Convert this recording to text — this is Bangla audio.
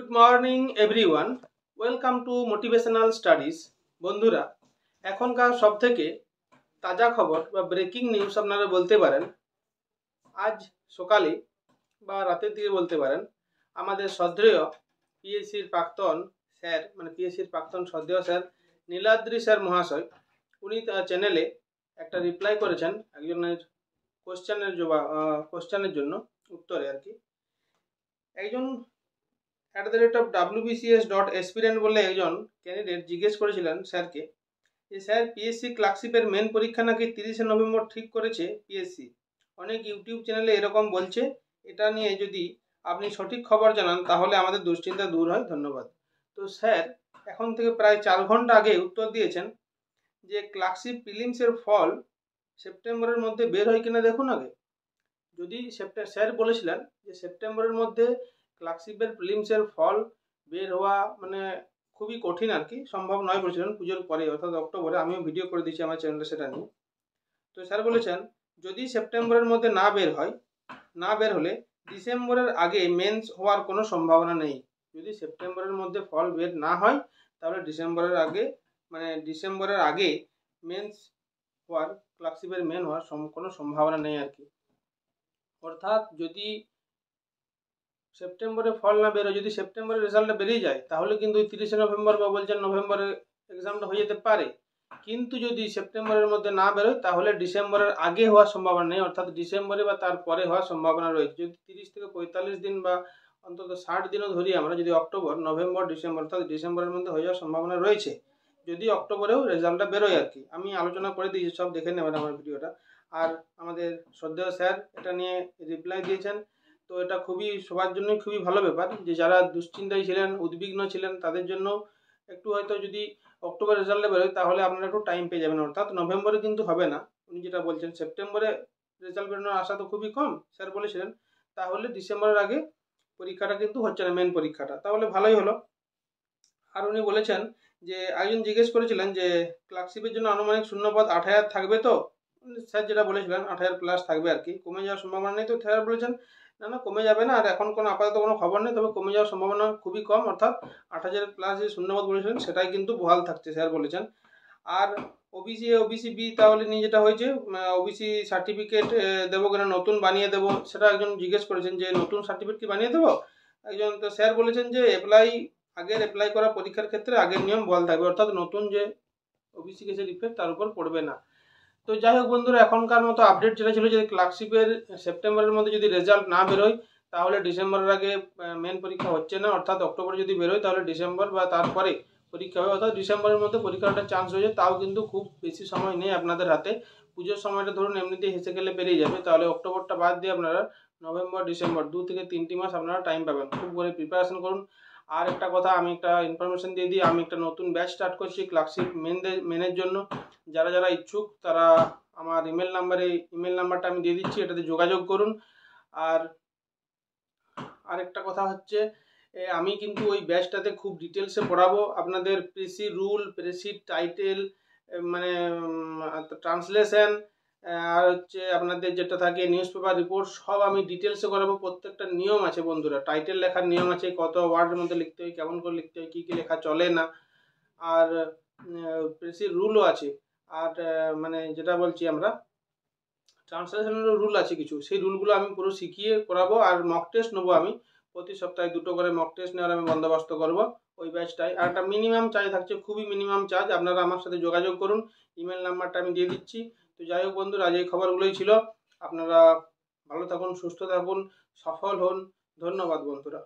Good morning everyone, welcome to motivational studies. বন্ধুরা, এখনকার সবথেকে তাজা খবর বা ব্রেকিং নিউজ আপনারা বলতে পারেন। আজ সকালে বা রাতের দিকে বলতে পারেন, আমাদের শ্রদ্ধেয় পিএসসির প্রাক্তন স্যার, মানে পিএসসির প্রাক্তন শ্রদ্ধেয় স্যার নীলাদ্রি স্যার মহাশয়, উনি তার চ্যানেলে একটা রিপ্লাই করেছেন একজনের কোশ্চেনের জন্য উত্তরে আর কি। একজন @WBCS.aspirant বলে একজন ক্যান্ডিডেট জিজ্ঞেস করেছিলেন স্যারকে যে স্যার, পিএসসি ক্লার্কশিপের মেন পরীক্ষা নাকি 30শে নভেম্বর ঠিক করেছে পিএসসি। অনেক ইউটিউব চ্যানেলে এরকম বলছে, এটা নিয়ে যদি আপনি সঠিক খবর জানান তাহলে আমাদের দুশ্চিন্তা দূর হয়, ধন্যবাদ। তো স্যার এখন থেকে প্রায় 4 ঘন্টা আগে উত্তর দিয়েছেন যে ক্লার্কশিপ প্রিলিমসের ফল সেপ্টেম্বরের মধ্যে বের হয় কিনা দেখুন আগে। যদি স্যার বলেছিলেন যে সেপ্টেম্বরের মধ্যে ক্লার্কশিপের প্রিলিমসের ফল বের হওয়া মানে খুবই কঠিন আর কি, সম্ভব নয় বলেছিলেন পুজোর পরে অর্থাৎ অক্টোবরে। আমিও ভিডিও করে দিয়েছি আমার চ্যানেলে সেটা নিয়ে। তো স্যার বলেছেন যদি সেপ্টেম্বরের মধ্যে না বের হলে ডিসেম্বরের আগে মেন্স হওয়ার কোনো সম্ভাবনা নেই। যদি সেপ্টেম্বরের মধ্যে ফল বের না হয় তাহলে ডিসেম্বরের আগে মেন্স হওয়ার, ক্লার্কশিপের মেন হওয়ার কোনো সম্ভাবনা নেই আর কি। অর্থাৎ যদি সেপ্টেম্বরে ফল না বেরোয়, যদি সেপ্টেম্বরের রেজাল্টটা বেরিয়ে যায় তাহলে কিন্তু 30শে নভেম্বর বা বলছেন নভেম্বরে এক্সামটা হয়ে যেতে পারে। কিন্তু যদি সেপ্টেম্বরের মধ্যে না বেরোয় তাহলে ডিসেম্বরের আগে হওয়ার সম্ভাবনা নেই, অর্থাৎ ডিসেম্বরে বা তারপরে হওয়ার সম্ভাবনা রয়েছে। যদি 30 থেকে 45 দিন বা অন্তত 60 দিনও ধরি আমরা, যদি অক্টোবর, নভেম্বর, ডিসেম্বর, অর্থাৎ ডিসেম্বরের মধ্যে হয়ে যাওয়ার সম্ভাবনা রয়েছে যদি অক্টোবরেও রেজাল্টটা বেরোয় আর কি। আমি আলোচনা করে দিয়েছি, সব দেখে নেবেন আমার ভিডিওটা। আর আমাদের শ্রদ্ধেয় স্যার এটা নিয়ে রিপ্লাই দিয়েছেন। তো এটা খুবই সবার জন্যই খুবই ভালো ব্যাপার, যে যারা দুশ্চিন্তায় ছিলেন, উদ্বিগ্ন ছিলেন, তাদের জন্য একটু হয়তো যদি অক্টোবর রেজাল্টে বেরোয় তাহলে আপনারা একটু টাইম পেয়ে যাবেন। অর্থাৎ নভেম্বরে কিন্তু হবে না, উনি যেটা বলছেন সেপ্টেম্বরে রেজাল্ট বেরোনোর আশা তো খুবই কম স্যার বলেছিলেন। তাহলে ডিসেম্বরের আগে পরীক্ষাটা কিন্তু হচ্ছে না, মেন পরীক্ষাটা, তাহলে ভালোই হলো। আর উনি বলেছেন যে একজন জিজ্ঞেস করেছিলেন যে ক্লার্কশিপের জন্য আনুমানিক শূন্যপদ 8000 থাকবে, তো স্যার যেটা বলেছিলেন 8000 প্লাস থাকবে আর কি, কমে যাওয়ার সম্ভাবনা নেই। তো স্যার বলেছেন না কমে যাবে না, আর এখন কোনো আপাতত কোনো খবর নেই, তবে কমে যাওয়ার সম্ভাবনা খুবই কম, অর্থাৎ 8000 প্লাস যে শূন্যপদ বলেছিলেন সেটাই কিন্তু বহাল থাকছে স্যার বলেছেন। আর ওবিসি এ, ওবিসি বি তাহলে নিয়ে যেটা হয়েছে, ওবিসি সার্টিফিকেট দেবো কিনা, নতুন বানিয়ে দেবো, সেটা একজন জিজ্ঞেস করেছেন যে নতুন সার্টিফিকেট কি বানিয়ে দেবো একজন। তো স্যার বলেছেন যে অ্যাপ্লাই করা পরীক্ষার ক্ষেত্রে আগের নিয়ম বহাল থাকবে, অর্থাৎ নতুন যে ওবিসি কেসের ইফেক্ট তার উপর পড়বে না। তো যাই হোক বন্ধুরা, এখনকার মতো আপডেট যেটা ছিল যে ক্লার্কশিপের সেপ্টেম্বরের মধ্যে যদি রেজাল্ট না বেরোয় তাহলে ডিসেম্বরের আগে মেন পরীক্ষা হচ্ছে না, অর্থাৎ অক্টোবরে যদি বেরোয় তাহলে ডিসেম্বর বা তারপরে পরীক্ষা হবে, অর্থাৎ ডিসেম্বরের মধ্যে পরীক্ষার চান্স রয়েছে। তাও কিন্তু খুব বেশি সময় নেই আপনাদের হাতে, পুজোর সময়টা ধরুন এমনিতেই হেসে গেলে বেরিয়ে যাবে, তাহলে অক্টোবরটা বাদ দিয়ে আপনারা নভেম্বর, ডিসেম্বর 2 থেকে 3টি মাস আপনারা টাইম পাবেন, খুব করে প্রিপারেশন করুন। আর একটা কথা, আমি একটা ইনফরমেশন দিয়ে দিই, আমি একটা নতুন ব্যাচ স্টার্ট করছি ক্লার্কশিপ মেনের জন্য। যারা যারা ইচ্ছুক তারা আমার ইমেল নাম্বারটা আমি দিয়ে দিচ্ছি, এটাতে যোগাযোগ করুন। আর আরেকটা কথা হচ্ছে, আমি কিন্তু ওই ব্যাচটাতে খুব ডিটেলসে পড়াবো আপনাদের প্রেসি রুল, প্রেসি টাইটেল, মানে ট্রান্সলেশন, আর হচ্ছে আপনাদের যেটা থাকে নিউজ পেপার রিপোর্ট, সব আমি ডিটেলসে করাবো। প্রত্যেকটা নিয়ম আছে বন্ধুরা, টাইটেল লেখার নিয়ম আছে, কত ওয়ার্ডের মধ্যে লিখতে হয়, কেমন করে লিখতে হয়, কী কী লেখা চলে না, আর প্রেসির রুলও আছে। আর মানে যেটা বলছি আমরা ট্রান্সলেশনের রুল আছে কিছু, সেই রুলগুলো আমি পুরো শিখিয়ে করাবো। আর মক টেস্ট নেবো আমি, প্রতি সপ্তাহে 2টো করে মক টেস্ট নেওয়ার আমি বন্দোবস্ত করবো ওই ব্যাচটায়। আর একটা মিনিমাম চার্জ থাকছে, খুবই মিনিমাম চার্জ, আপনারা আমার সাথে যোগাযোগ করুন, ইমেল নাম্বারটা আমি দিয়ে দিচ্ছি। তো যাই হোক বন্ধুরা, আজ এই খবরগুলোই ছিল। আপনারা ভালো থাকুন, সুস্থ থাকুন, সফল হন, ধন্যবাদ বন্ধুরা।